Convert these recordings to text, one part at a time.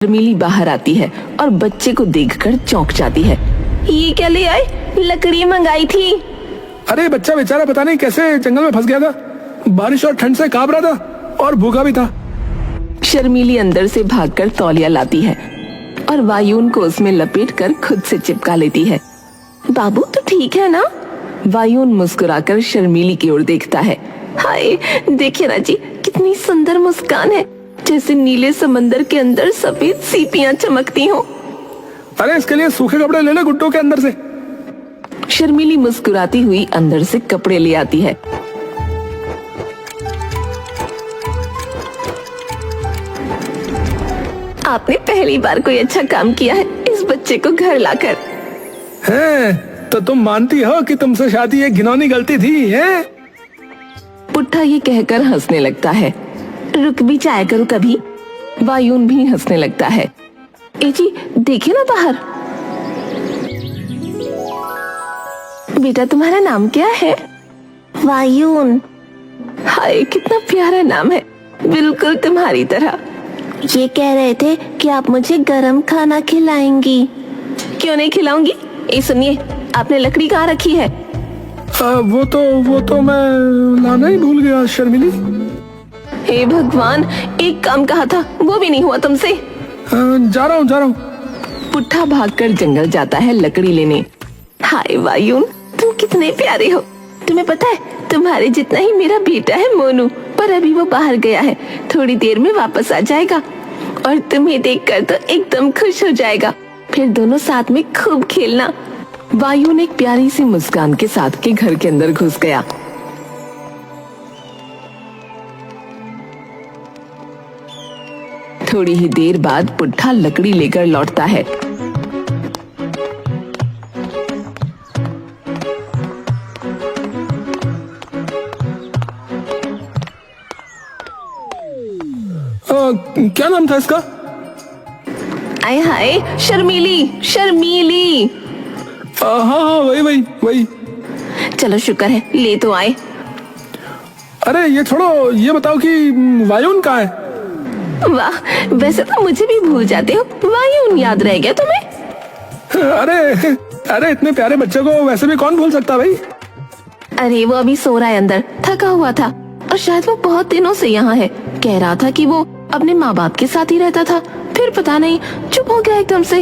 शर्मीली बाहर आती है और बच्चे को देखकर चौंक जाती है। ये क्या ले आए? लकड़ी मंगाई थी। अरे बच्चा बेचारा पता नहीं कैसे जंगल में फंस गया था। बारिश और ठंड से कांप रहा था और भूखा भी था। शर्मीली अंदर से भागकर तौलिया लाती है और वायुन को उसमें लपेटकर खुद से चिपका लेती है। बाबू तो ठीक है ना? वायुन मुस्कुराकर शर्मीली की ओर देखता है। हाय देखिए ना जी, कितनी सुंदर मुस्कान है, जैसे नीले समंदर के अंदर सफेद सीपियां चमकती हों। अरे इसके लिए सूखे कपड़े ले ले गुड्डों के अंदर से। शर्मीली मुस्कुराती हुई अंदर से कपड़े ले आती है। आपने पहली बार कोई अच्छा काम किया है इस बच्चे को घर लाकर। हैं, तो तुम मानती हो कि तुमसे शादी एक घिनौनी गलती थी? हैं? पुट्ठा ये कहकर हंसने लगता है। रुक भी जाया करो कभी। वायुन भी हंसने लगता है। ए जी देखिए ना बाहर। बेटा तुम्हारा नाम क्या है? वायुन। हाय कितना प्यारा नाम है, बिल्कुल तुम्हारी तरह। ये कह रहे थे कि आप मुझे गरम खाना खिलाएंगी। क्यों नहीं खिलाऊंगी? ए सुनिए, आपने लकड़ी कहाँ रखी है? वो तो मैं लाना ही भूल गया शर्मिली। हे भगवान, एक काम कहा था वो भी नहीं हुआ तुमसे। जा रहा हूँ। पुट्ठा भागकर जंगल जाता है लकड़ी लेने। हाय वायुन, तुम कितने प्यारे हो। तुम्हें पता है तुम्हारे जितना ही मेरा बेटा है मोनू, पर अभी वो बाहर गया है, थोड़ी देर में वापस आ जाएगा और तुम्हें देखकर तो एकदम खुश हो जाएगा। फिर दोनों साथ में खूब खेलना। वायुन एक प्यारी सी मुस्कान के साथ के घर के अंदर घुस गया। थोड़ी ही देर बाद पुट्ठा लकड़ी लेकर लौटता है। क्या नाम था इसका? आय हाय, शर्मीली। हाँ वही। चलो शुक्र है ले तो आए। अरे ये छोड़ो, ये बताओ कि वायुन कहाँ है? वाह, वैसे तो मुझे भी भूल जाते हो। वायुन याद रह गया तुम्हें? अरे इतने प्यारे बच्चे को वैसे भी कौन भूल सकता भाई। अरे वो अभी सो रहा है अंदर, थका हुआ था और शायद वो बहुत दिनों से यहाँ है। कह रहा था कि वो अपने माँ बाप के साथ ही रहता था, फिर पता नहीं चुप हो गया एकदम से।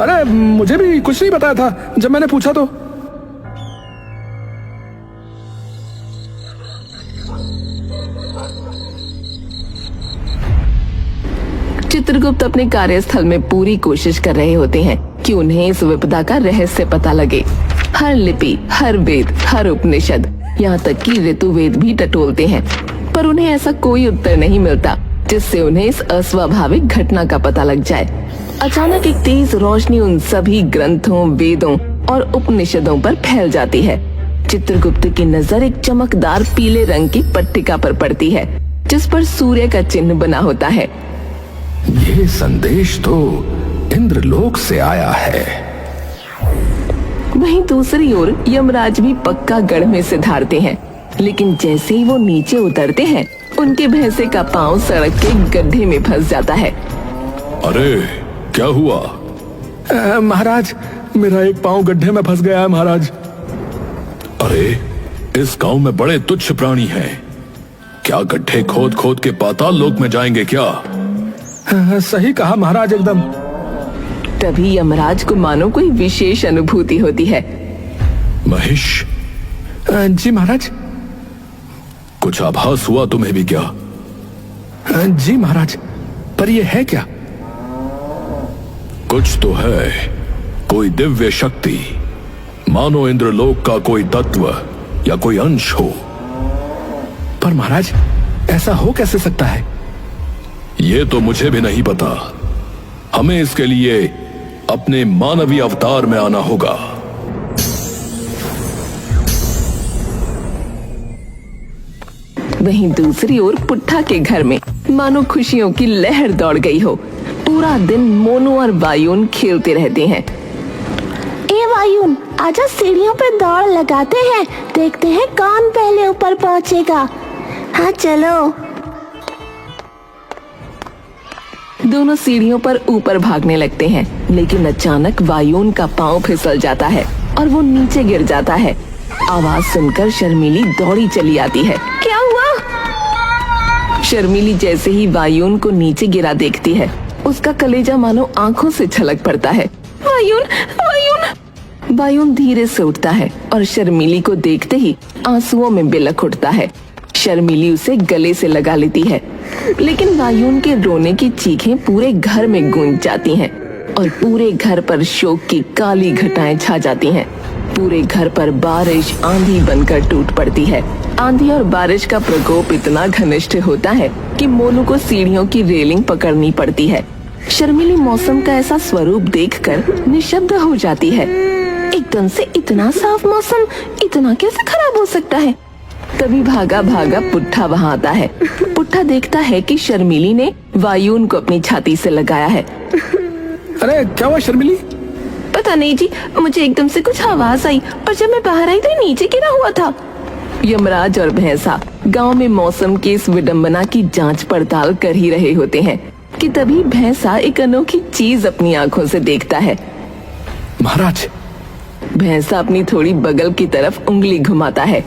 अरे मुझे भी कुछ नहीं बताया था जब मैंने पूछा तो। चित्रगुप्त अपने कार्यस्थल में पूरी कोशिश कर रहे होते हैं कि उन्हें इस विपदा का रहस्य पता लगे। हर लिपि, हर वेद, हर उपनिषद, यहाँ तक कि ऋतुवेद भी टटोलते हैं, पर उन्हें ऐसा कोई उत्तर नहीं मिलता जिससे उन्हें इस अस्वाभाविक घटना का पता लग जाए। अचानक एक तेज रोशनी उन सभी ग्रंथों, वेदों और उपनिषदों पर फैल जाती है। चित्रगुप्त की नजर एक चमकदार पीले रंग की पट्टिका पर पड़ती है जिस पर सूर्य का चिन्ह बना होता है। ये संदेश तो इंद्रलोक से आया है। वहीं दूसरी ओर यमराज भी पक्का गढ़ में से धारते हैं, लेकिन जैसे ही वो नीचे उतरते हैं उनके भैंसे का पांव सड़क के गड्ढे में फंस जाता है। अरे क्या हुआ? महाराज, मेरा एक पांव गड्ढे में फंस गया है महाराज। अरे इस गांव में बड़े तुच्छ प्राणी हैं, क्या गड्ढे खोद खोद के पाताल लोक में जाएंगे क्या? सही कहा महाराज एकदम। तभी यमराज को मानो कोई विशेष अनुभूति होती है। महेश। जी महाराज। कुछ आभास हुआ तुम्हें भी क्या? जी महाराज, पर यह है क्या? कुछ तो है, कोई दिव्य शक्ति, मानो इंद्रलोक का कोई तत्व या कोई अंश हो। पर महाराज ऐसा हो कैसे सकता है? ये तो मुझे भी नहीं पता। हमें इसके लिए अपने मानवीय अवतार में आना होगा। वहीं दूसरी ओर पुट्ठा के घर में मानो खुशियों की लहर दौड़ गई हो। पूरा दिन मोनू और वायुन खेलते रहते हैं। ए वायुन, आजा सीढ़ियों पे दौड़ लगाते हैं, देखते हैं कौन पहले ऊपर पहुंचेगा। हाँ चलो। दोनों सीढ़ियों पर ऊपर भागने लगते हैं, लेकिन अचानक वायुन का पांव फिसल जाता है और वो नीचे गिर जाता है। आवाज सुनकर शर्मिली दौड़ी चली आती है। क्या हुआ? शर्मिली जैसे ही वायुन को नीचे गिरा देखती है, उसका कलेजा मानो आंखों से छलक पड़ता है। वायुन, वायुन! वायुन धीरे से उठता है और शर्मिली को देखते ही आंसुओं में बिलख उठता है। शर्मिली उसे गले से लगा लेती है, लेकिन वायुन के रोने की चीखें पूरे घर में गूंज जाती हैं और पूरे घर पर शोक की काली घटाएं छा जाती हैं। पूरे घर पर बारिश आंधी बनकर टूट पड़ती है। आंधी और बारिश का प्रकोप इतना घनिष्ठ होता है कि मोनू को सीढ़ियों की रेलिंग पकड़नी पड़ती है। शर्मिली मौसम का ऐसा स्वरूप देखकर निशब्द हो जाती है। एकदम से इतना साफ मौसम इतना कैसे खराब हो सकता है? तभी भागा भागा पुट्ठा वहाँ आता है। पुट्ठा देखता है कि शर्मिली ने वायुन को अपनी छाती से लगाया है। अरे क्या हुआ शर्मिली? पता नहीं जी, मुझे एकदम से कुछ आवाज आई और जब मैं बाहर आई तो नीचे गिरा हुआ था। यमराज और भैंसा गांव में मौसम की इस विडंबना की जांच पड़ताल कर ही रहे होते हैं कि तभी भैंसा एक अनोखी चीज अपनी आंखों से देखता है। महाराज! भैंसा अपनी थोड़ी बगल की तरफ उंगली घुमाता है।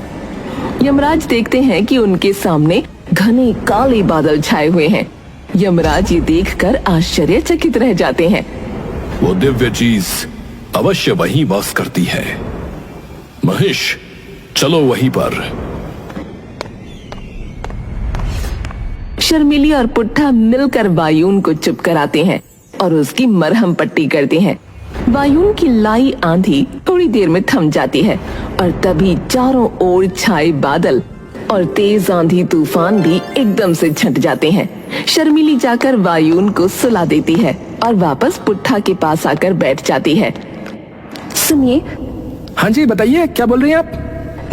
यमराज देखते हैं कि उनके सामने घने काले बादल छाए हुए हैं। यमराज ये देखकर आश्चर्यचकित रह जाते हैं। वो दिव्य चीज अवश्य वहीं वास करती है। महेश, चलो वहीं पर। शर्मिली और पुट्ठा मिलकर वायुन को चुप कराते हैं और उसकी मरहम पट्टी करते हैं। वायुन की लाई आंधी थोड़ी देर में थम जाती है और तभी चारों ओर छाए बादल और तेज आंधी तूफान भी एकदम से छंट जाते हैं। शर्मिली जाकर वायुन को सुला देती है और वापस पुट्ठा के पास आकर बैठ जाती है। सुनिए। हाँ जी बताइए, क्या बोल रही हैं आप?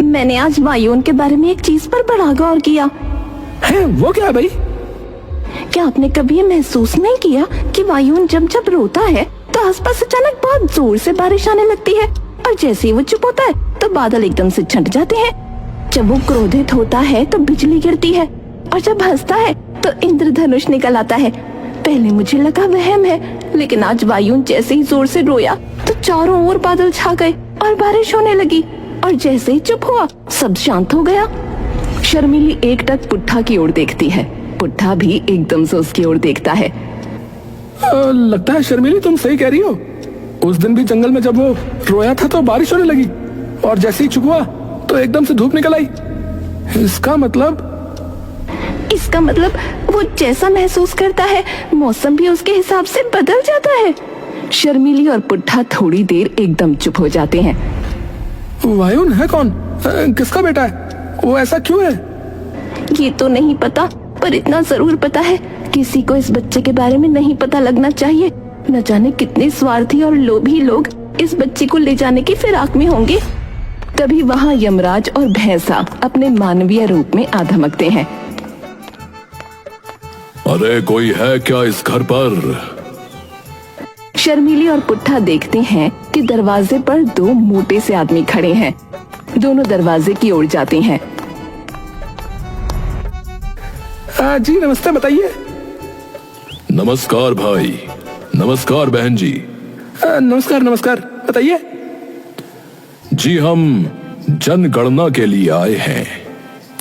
मैंने आज वायुन के बारे में एक चीज पर बड़ा गौर किया है। वो क्या है भाई? क्या आपने कभी ये महसूस नहीं किया कि वायुन जब जब रोता है तो आसपास अचानक बहुत जोर से बारिश आने लगती है और जैसे ही वो चुप होता है तो बादल एकदम से छंट जाते हैं। जब वो क्रोधित होता है तो बिजली गिरती है और जब हंसता है तो इंद्रधनुष निकल आता है। पहले मुझे लगा वहम है, लेकिन आज वायुन जैसे ही जोर से रोया तो चारों ओर बादल छा गए और बारिश होने लगी और जैसे ही चुप हुआ सब शांत हो गया। शर्मिली एकटक पुट्ठा की ओर देखती है। पुट्ठा भी एकदम से उसकी ओर देखता है। लगता है शर्मिली तुम सही कह रही हो। उस दिन भी जंगल में जब वो रोया था तो बारिश होने लगी और जैसे ही चुप हुआ तो एकदम से धूप निकल आई। इसका मतलब वो जैसा महसूस करता है मौसम भी उसके हिसाब से बदल जाता है। शर्मिली और पुट्ठा थोड़ी देर एकदम चुप हो जाते हैं। वायुन है कौन? किसका बेटा है? वो ऐसा क्यों है? ये तो नहीं पता, पर इतना जरूर पता है किसी को इस बच्चे के बारे में नहीं पता लगना चाहिए। न जाने कितने स्वार्थी और लोभी लोग इस बच्चे को ले जाने की फिराक में होंगे। तभी वहाँ यमराज और भैंसा अपने मानवीय रूप में आ धमकते हैं। अरे कोई है क्या इस घर पर? शर्मिली और पुट्ठा देखते हैं कि दरवाजे पर दो मोटे से आदमी खड़े हैं। दोनों दरवाजे की ओर जाते हैं। जी नमस्ते, बताइए। नमस्कार भाई। नमस्कार बहन जी। नमस्कार नमस्कार, बताइए। जी हम जनगणना के लिए आए हैं,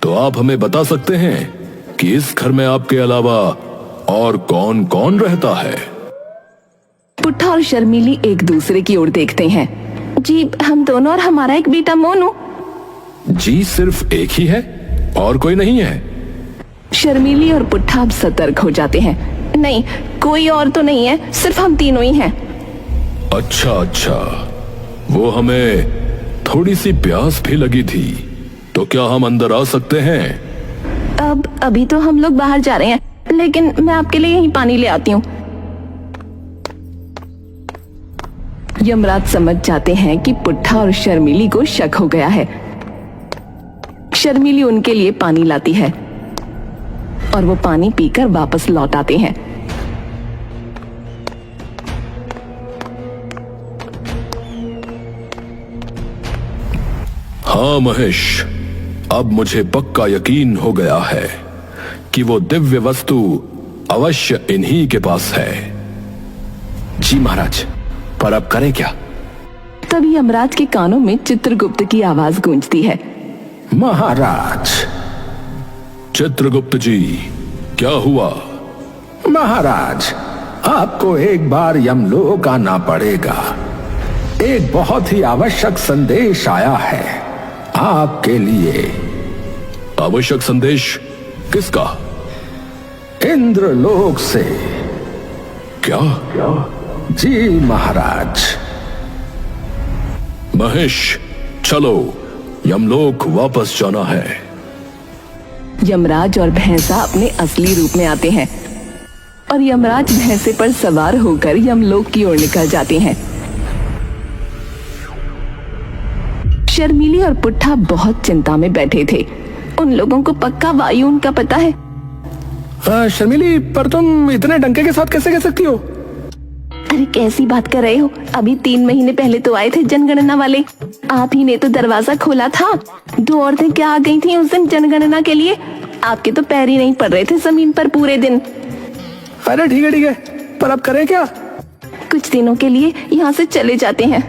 तो आप हमें बता सकते हैं कि इस घर में आपके अलावा और कौन कौन रहता है? पुट्ठा और शर्मिली एक दूसरे की ओर देखते हैं। जी हम दोनों और हमारा एक बेटा मोनू। जी सिर्फ एक ही है और कोई नहीं है? शर्मिली और पुट्ठा अब सतर्क हो जाते हैं। नहीं, कोई और तो नहीं है, सिर्फ हम तीनों ही हैं। अच्छा, वो हमें थोड़ी सी प्यास भी लगी थी, तो क्या हम अंदर आ सकते हैं? अभी तो हम लोग बाहर जा रहे हैं, लेकिन मैं आपके लिए यहीं पानी ले आती हूँ। यमराज समझ जाते हैं कि पुट्ठा और शर्मिली को शक हो गया है। शर्मिली उनके लिए पानी लाती है और वो पानी पीकर वापस लौट आते हैं। हाँ महेश, अब मुझे पक्का यकीन हो गया है कि वो दिव्य वस्तु अवश्य इन्हीं के पास है। जी महाराज, पर अब करें क्या? तभी यमराज के कानों में चित्रगुप्त की आवाज गूंजती है। महाराज, चित्रगुप्त जी, क्या हुआ? महाराज, आपको एक बार यमलोक आना पड़ेगा। एक बहुत ही आवश्यक संदेश आया है आपके लिए। आवश्यक संदेश? किसका? इंद्रलोक से। क्या? जी महाराज। महेश, चलो, यमलोक वापस जाना है। यमराज और भैंसा अपने असली रूप में आते हैं और यमराज भैंसे पर सवार होकर यमलोक की ओर निकल जाते हैं। शर्मीली और पुट्ठा बहुत चिंता में बैठे थे। उन लोगों को पक्का वायुन का पता है। शर्मिली, पर तुम इतने डंके के साथ कैसे कह सकती हो? अरे कैसी बात कर रहे हो? अभी 3 महीने पहले तो आए थे जनगणना वाले। आप ही ने तो दरवाजा खोला था। 2 औरतें क्या आ गई थी उस दिन जनगणना के लिए। आपके तो पैर ही नहीं पड़ रहे थे जमीन पर पूरे दिन। अरे ठीक है, पर अब करें क्या? कुछ दिनों के लिए यहाँ से चले जाते हैं।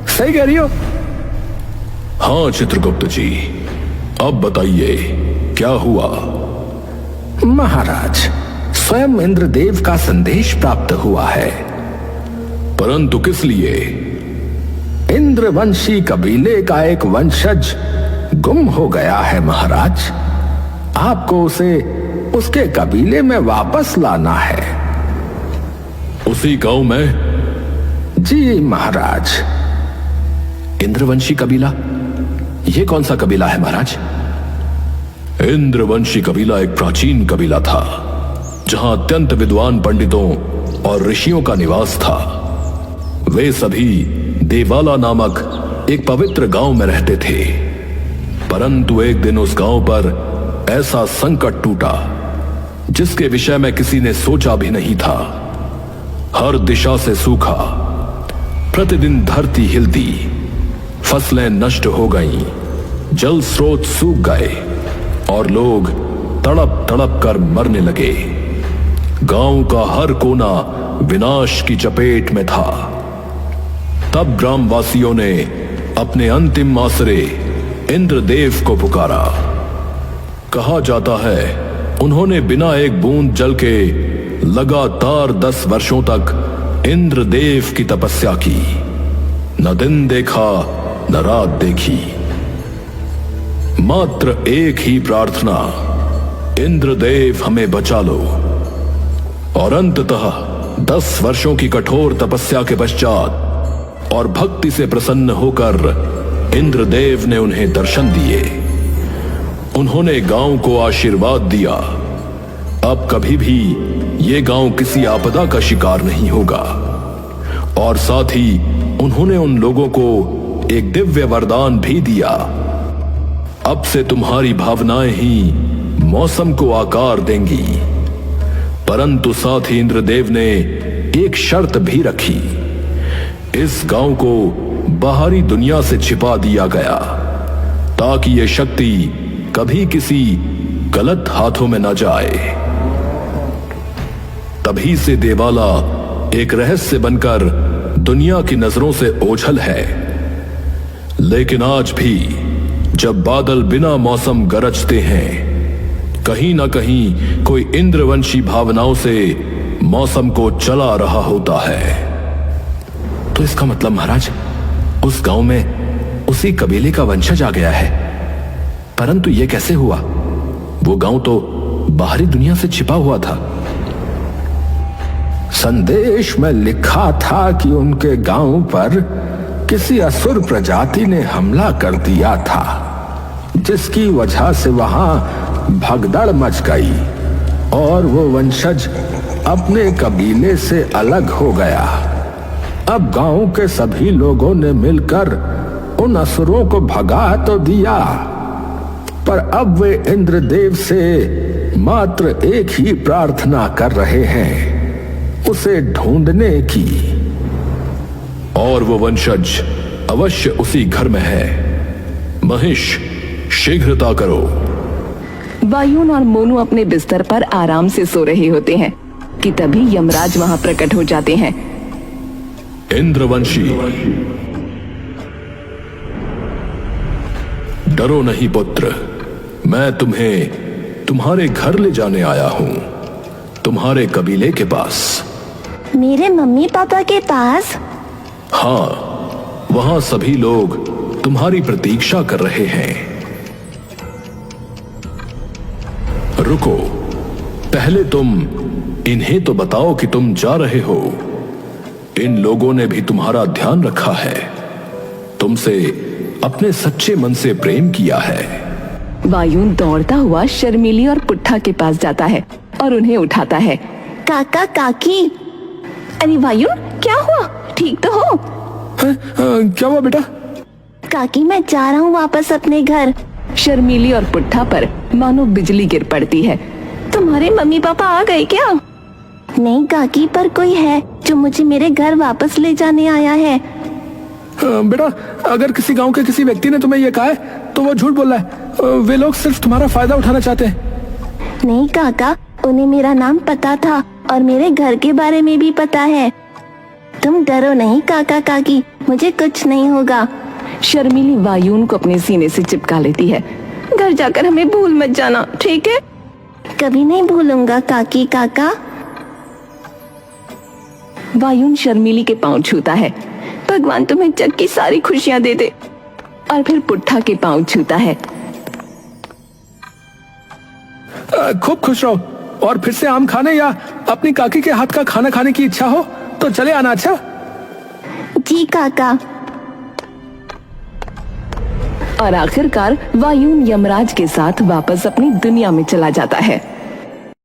सही कह रही हो। हाँ चित्रगुप्त जी, अब बताइए क्या हुआ? महाराज, स्वयं इंद्रदेव का संदेश प्राप्त हुआ है। परंतु किस लिए? इंद्रवंशी कबीले का एक वंशज गुम हो गया है महाराज। आपको उसे उसके कबीले में वापस लाना है। उसी गांव में? जी महाराज। इंद्रवंशी कबीला? ये कौन सा कबीला है महाराज? इंद्रवंशी कबीला एक प्राचीन कबीला था जहां अत्यंत विद्वान पंडितों और ऋषियों का निवास था। वे सभी देवाला नामक एक पवित्र गांव में रहते थे। परंतु एक दिन उस गांव पर ऐसा संकट टूटा जिसके विषय में किसी ने सोचा भी नहीं था। हर दिशा से सूखा, प्रतिदिन धरती हिलती, फसलें नष्ट हो गईं, जल स्रोत सूख गए और लोग तड़प तड़प कर मरने लगे। गांव का हर कोना विनाश की चपेट में था। तब ग्रामवासियों ने अपने अंतिम आसरे इंद्रदेव को पुकारा। कहा जाता है उन्होंने बिना एक बूंद जल के लगातार 10 वर्षों तक इंद्रदेव की तपस्या की। न दिन देखा न रात देखी, मात्र एक ही प्रार्थना, इंद्रदेव हमें बचा लो। और अंततः 10 वर्षों की कठोर तपस्या के पश्चात और भक्ति से प्रसन्न होकर इंद्रदेव ने उन्हें दर्शन दिए। उन्होंने गांव को आशीर्वाद दिया, अब कभी भी ये गांव किसी आपदा का शिकार नहीं होगा। और साथ ही उन्होंने उन लोगों को एक दिव्य वरदान भी दिया, अब से तुम्हारी भावनाएं ही मौसम को आकार देंगी। परंतु साथ ही इंद्रदेव ने एक शर्त भी रखी, इस गांव को बाहरी दुनिया से छिपा दिया गया ताकि यह शक्ति कभी किसी गलत हाथों में न जाए। तभी से देवाला एक रहस्य बनकर दुनिया की नजरों से ओझल है। लेकिन आज भी जब बादल बिना मौसम गरजते हैं, कहीं ना कहीं कोई इंद्रवंशी भावनाओं से मौसम को चला रहा होता है। तो इसका मतलब महाराज, उस गांव में उसी कबीले का वंशज आ गया है। परंतु यह कैसे हुआ? वो गांव तो बाहरी दुनिया से छिपा हुआ था। संदेश में लिखा था कि उनके गांव पर किसी असुर प्रजाति ने हमला कर दिया था, जिसकी वजह से वहां भगदड़ मच गई और वो वंशज अपने कबीले से अलग हो गया। अब गांव के सभी लोगों ने मिलकर उन असुरों को भगा तो दिया, पर अब वे इंद्रदेव से मात्र एक ही प्रार्थना कर रहे हैं, उसे ढूंढने की। और वो वंशज अवश्य उसी घर में है। महेश, शीघ्रता करो। वायुन और मोनू अपने बिस्तर पर आराम से सो रहे होते हैं कि तभी यमराज वहां प्रकट हो जाते हैं। इंद्रवंशी, डरो नहीं पुत्र, मैं तुम्हें तुम्हारे घर ले जाने आया हूं, तुम्हारे कबीले के पास। मेरे मम्मी पापा के पास? हाँ, वहां सभी लोग तुम्हारी प्रतीक्षा कर रहे हैं। रुको, पहले तुम इन्हें तो बताओ कि तुम जा रहे हो। इन लोगों ने भी तुम्हारा ध्यान रखा है, तुमसे अपने सच्चे मन से प्रेम किया है। वायुन दौड़ता हुआ शर्मीली और पुट्ठा के पास जाता है और उन्हें उठाता है। काका काकी। अरे वायुन, क्या हुआ? ठीक तो हो? क्या हुआ बेटा? काकी मैं जा रहा हूँ वापस अपने घर। शर्मीली और पुट्ठा पर मानो बिजली गिर पड़ती है। तुम्हारे मम्मी पापा आ गए क्या? नहीं काकी, पर कोई है जो मुझे मेरे घर वापस ले जाने आया है। बेटा, अगर किसी गांव के किसी व्यक्ति ने तुम्हें यह कहा है तो वो झूठ बोल रहा है। वे लोग सिर्फ तुम्हारा फायदा उठाना चाहते हैं। नहीं काका, उन्हें मेरा नाम पता था और मेरे घर के बारे में भी पता है। तुम डरो नहीं काका काकी, मुझे कुछ नहीं होगा। शर्मीली वायुन को अपने सीने से चिपका लेती है। घर जाकर हमें भूल मत जाना, ठीक है? कभी नहीं भूलूंगा काकी काका। वायुन शर्मीली के पांव छूता है। भगवान तुम्हें जग की सारी खुशियां दे दे। और फिर पुट्ठा के पांव छूता है। खूब खुश रहो, और फिर से आम खाने या अपनी काकी के हाथ का खाना खाने की इच्छा हो तो चले आना। अच्छा जी काका। और आखिरकार वायुन यमराज के साथ वापस अपनी दुनिया में चला जाता है।